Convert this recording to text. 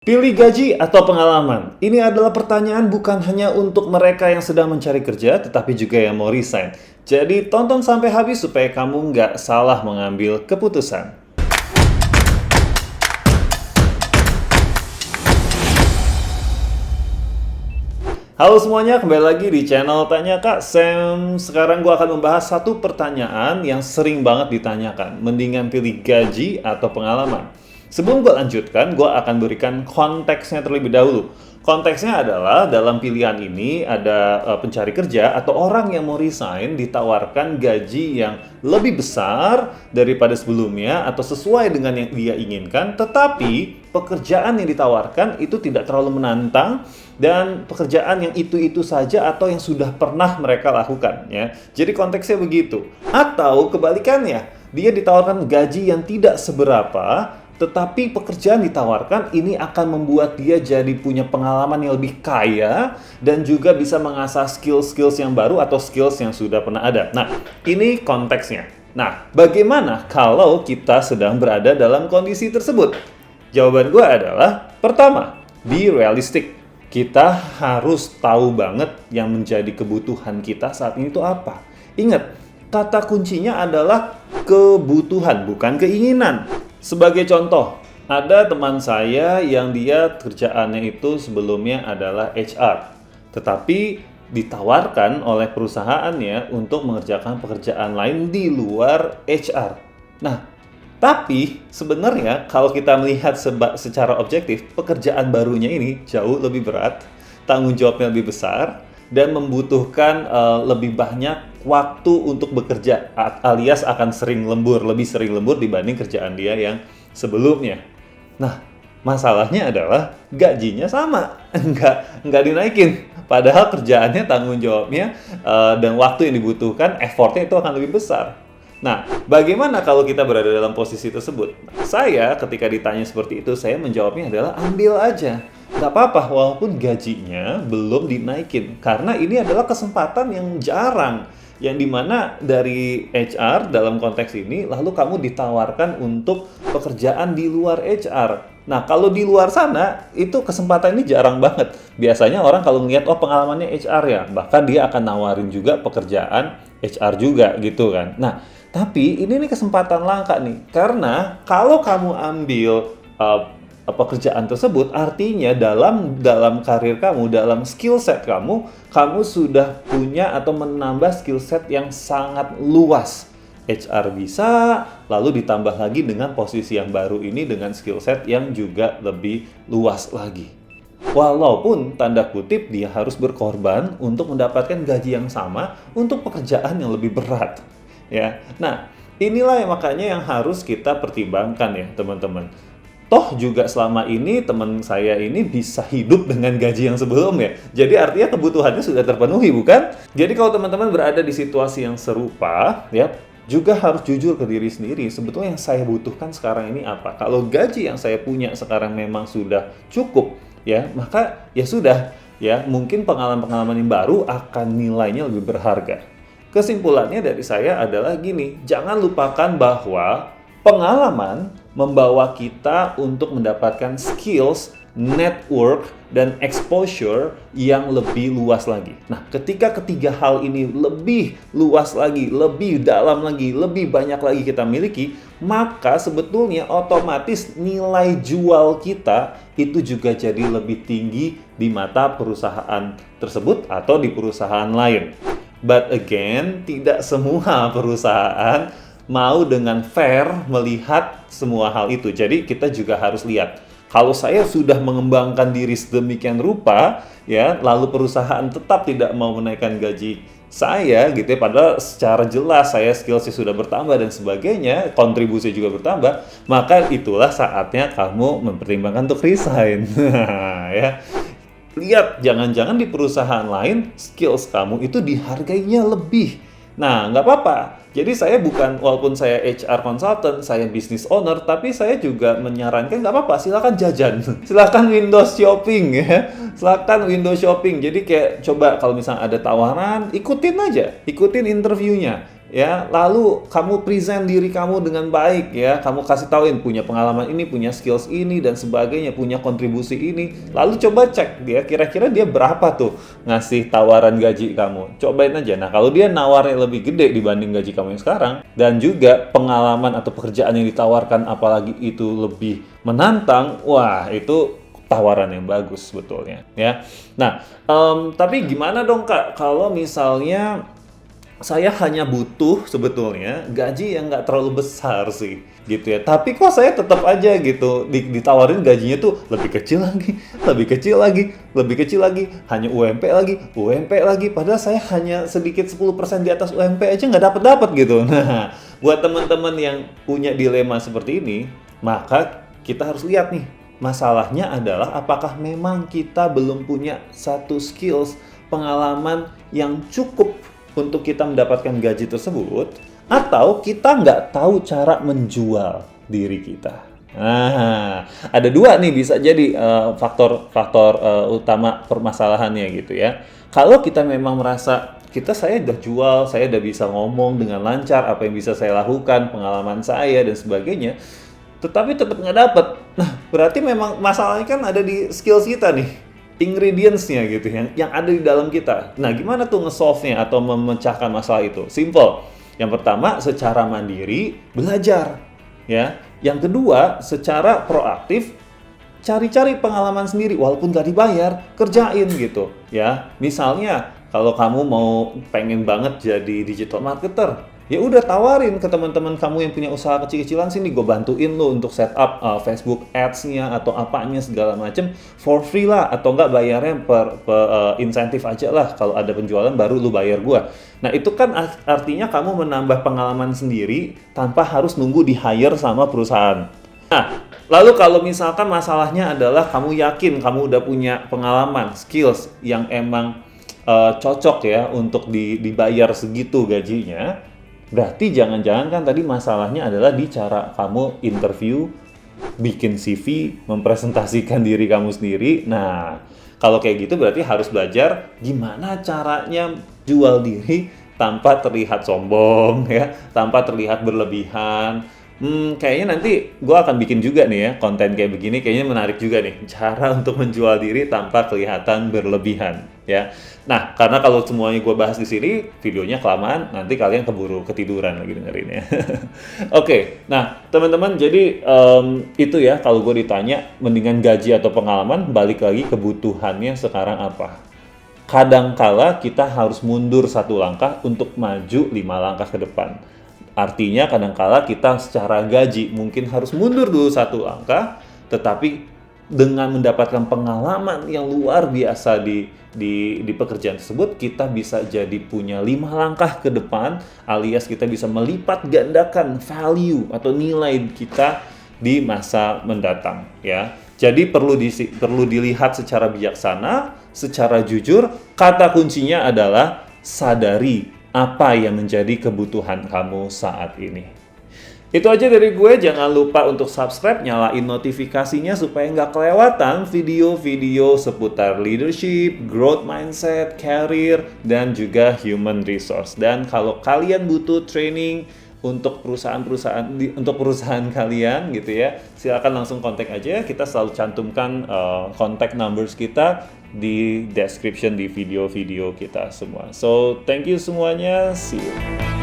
Pilih gaji atau pengalaman? Ini adalah pertanyaan bukan hanya untuk mereka yang sedang mencari kerja, tetapi juga yang mau resign. Jadi tonton sampai habis supaya kamu nggak salah mengambil keputusan. Halo semuanya, kembali lagi di channel Tanya Kak Sam. Sekarang gue akan membahas satu pertanyaan yang sering banget ditanyakan. Mendingan pilih gaji atau pengalaman? Sebelum gue lanjutkan, gue akan berikan konteksnya terlebih dahulu. Konteksnya adalah dalam pilihan ini ada pencari kerja atau orang yang mau resign ditawarkan gaji yang lebih besar daripada sebelumnya atau sesuai dengan yang dia inginkan, tetapi pekerjaan yang ditawarkan itu tidak terlalu menantang dan pekerjaan yang itu-itu saja atau yang sudah pernah mereka lakukan ya. Jadi konteksnya begitu. Atau kebalikannya, dia ditawarkan gaji yang tidak seberapa tetapi pekerjaan ditawarkan ini akan membuat dia jadi punya pengalaman yang lebih kaya dan juga bisa mengasah skills-skills yang baru atau skills yang sudah pernah ada. Nah, ini konteksnya. Nah, bagaimana kalau kita sedang berada dalam kondisi tersebut? Jawaban gue adalah, pertama, be realistic. Kita harus tahu banget yang menjadi kebutuhan kita saat ini itu apa. Ingat, kata kuncinya adalah kebutuhan, bukan keinginan. Sebagai contoh, ada teman saya yang dia kerjaannya itu sebelumnya adalah HR. Tetapi ditawarkan oleh perusahaannya untuk mengerjakan pekerjaan lain di luar HR. Nah, tapi sebenarnya kalau kita melihat secara objektif, pekerjaan barunya ini jauh lebih berat, tanggung jawabnya lebih besar, dan membutuhkan lebih banyak waktu untuk bekerja, alias akan lebih sering lembur dibanding kerjaan dia yang sebelumnya. Nah, masalahnya adalah gajinya sama, nggak dinaikin. Padahal kerjaannya, tanggung jawabnya, dan waktu yang dibutuhkan, effortnya itu akan lebih besar. Nah, bagaimana kalau kita berada dalam posisi tersebut? Saya ketika ditanya seperti itu, saya menjawabnya adalah ambil aja. Gak apa-apa walaupun gajinya belum dinaikin. Karena ini adalah kesempatan yang jarang. Yang dimana dari HR dalam konteks ini, lalu kamu ditawarkan untuk pekerjaan di luar HR. Nah, kalau di luar sana, itu kesempatan ini jarang banget. Biasanya orang kalau ngeliat, oh pengalamannya HR ya, bahkan dia akan nawarin juga pekerjaan HR juga gitu kan. Nah, tapi ini nih kesempatan langka nih, karena kalau kamu ambil pekerjaan tersebut, artinya dalam karir kamu, dalam skill set kamu sudah punya atau menambah skill set yang sangat luas. HR bisa, lalu ditambah lagi dengan posisi yang baru ini dengan skill set yang juga lebih luas lagi. Walaupun tanda kutip dia harus berkorban untuk mendapatkan gaji yang sama untuk pekerjaan yang lebih berat. Ya, nah inilah yang makanya yang harus kita pertimbangkan ya teman-teman. Toh juga selama ini teman saya ini bisa hidup dengan gaji yang sebelumnya. Jadi artinya kebutuhannya sudah terpenuhi, bukan? Jadi kalau teman-teman berada di situasi yang serupa, ya juga harus jujur ke diri sendiri. Sebetulnya yang saya butuhkan sekarang ini apa? Kalau gaji yang saya punya sekarang memang sudah cukup, ya maka ya sudah, ya mungkin pengalaman-pengalaman yang baru akan nilainya lebih berharga. Kesimpulannya dari saya adalah gini, jangan lupakan bahwa pengalaman membawa kita untuk mendapatkan skills, network, dan exposure yang lebih luas lagi. Nah, ketika ketiga hal ini lebih luas lagi, lebih dalam lagi, lebih banyak lagi kita miliki, maka sebetulnya otomatis nilai jual kita itu juga jadi lebih tinggi di mata perusahaan tersebut atau di perusahaan lain. But again, tidak semua perusahaan mau dengan fair melihat semua hal itu. Jadi kita juga harus lihat. Kalau saya sudah mengembangkan diri sedemikian rupa, ya, lalu perusahaan tetap tidak mau menaikkan gaji saya, gitu ya, padahal secara jelas saya skillsnya sudah bertambah dan sebagainya, kontribusi juga bertambah, maka itulah saatnya kamu mempertimbangkan untuk resign. Ya. Lihat, jangan-jangan di perusahaan lain skills kamu itu dihargainya lebih. Nah, nggak apa-apa. Jadi saya walaupun saya HR consultant, saya business owner, tapi saya juga menyarankan nggak apa-apa, silakan jajan. Silakan window shopping ya. Silakan window shopping. Jadi kayak coba kalau misalnya ada tawaran, ikutin aja. Ikutin interviewnya. ya, lalu kamu present diri kamu dengan baik ya, kamu kasih tauin punya pengalaman ini, punya skills ini dan sebagainya, punya kontribusi ini, lalu coba cek dia kira-kira dia berapa tuh ngasih tawaran gaji kamu, cobain aja. Nah kalau dia nawarnya lebih gede dibanding gaji kamu yang sekarang, dan juga pengalaman atau pekerjaan yang ditawarkan apalagi itu lebih menantang, wah itu tawaran yang bagus sebetulnya ya. Nah tapi gimana dong Kak kalau misalnya saya hanya butuh sebetulnya gaji yang nggak terlalu besar sih gitu ya, tapi kok saya tetap aja gitu ditawarin gajinya tuh lebih kecil lagi, lebih kecil lagi, lebih kecil lagi, hanya UMP lagi, UMP lagi, padahal saya hanya sedikit 10% di atas UMP aja nggak dapat gitu. Nah buat teman-teman yang punya dilema seperti ini, maka kita harus lihat nih, masalahnya adalah apakah memang kita belum punya satu skills, pengalaman yang cukup untuk kita mendapatkan gaji tersebut, atau kita nggak tahu cara menjual diri kita. Nah, ada dua nih bisa jadi faktor-faktor utama permasalahannya gitu ya. Kalau kita memang merasa saya udah jual, saya udah bisa ngomong dengan lancar, apa yang bisa saya lakukan, pengalaman saya dan sebagainya, tetapi tetap nggak dapet. Nah, berarti memang masalahnya kan ada di skills kita nih, ingredients-nya gitu yang ada di dalam kita. Nah, gimana tuh nge-solve-nya atau memecahkan masalah itu? Simple. Yang pertama, secara mandiri belajar, ya. Yang kedua, secara proaktif cari-cari pengalaman sendiri walaupun gak dibayar, kerjain gitu, ya. Misalnya, kalau kamu mau pengen banget jadi digital marketer, ya udah tawarin ke teman-teman kamu yang punya usaha kecil-kecilan, sini gue bantuin lo untuk setup Facebook Ads-nya atau apanya segala macem for free lah, atau enggak bayarnya per insentif aja lah, kalau ada penjualan baru lu bayar gue. Nah itu kan artinya kamu menambah pengalaman sendiri tanpa harus nunggu di hire sama perusahaan. Nah lalu kalau misalkan masalahnya adalah kamu yakin kamu udah punya pengalaman, skills yang emang cocok ya untuk dibayar segitu gajinya, berarti jangan-jangan kan tadi masalahnya adalah di cara kamu interview, bikin CV, mempresentasikan diri kamu sendiri. Nah, kalau kayak gitu berarti harus belajar gimana caranya jual diri tanpa terlihat sombong ya, tanpa terlihat berlebihan. Kayaknya nanti gue akan bikin juga nih ya konten kayak begini, kayaknya menarik juga nih, cara untuk menjual diri tanpa kelihatan berlebihan ya. Nah, karena kalau semuanya gue bahas di sini, videonya kelamaan, nanti kalian keburu ketiduran lagi dengerinnya. Oke, nah teman-teman, jadi itu ya kalau gue ditanya mendingan gaji atau pengalaman, balik lagi kebutuhannya sekarang apa. Kadangkala kita harus mundur satu langkah untuk maju 5 langkah ke depan. Artinya kadangkala kita secara gaji mungkin harus mundur dulu satu langkah, tetapi dengan mendapatkan pengalaman yang luar biasa di pekerjaan tersebut, kita bisa jadi punya 5 langkah ke depan, alias kita bisa melipat gandakan value atau nilai kita di masa mendatang ya. Jadi perlu dilihat secara bijaksana, secara jujur. Kata kuncinya adalah sadari apa yang menjadi kebutuhan kamu saat ini. Itu aja dari gue, jangan lupa untuk subscribe, nyalain notifikasinya supaya nggak kelewatan video-video seputar leadership, growth mindset, career, dan juga human resource. Dan kalau kalian butuh training untuk perusahaan kalian gitu ya, silakan langsung kontak aja. Kita selalu cantumkan contact numbers kita di description di video-video kita semua. So, thank you semuanya. See you.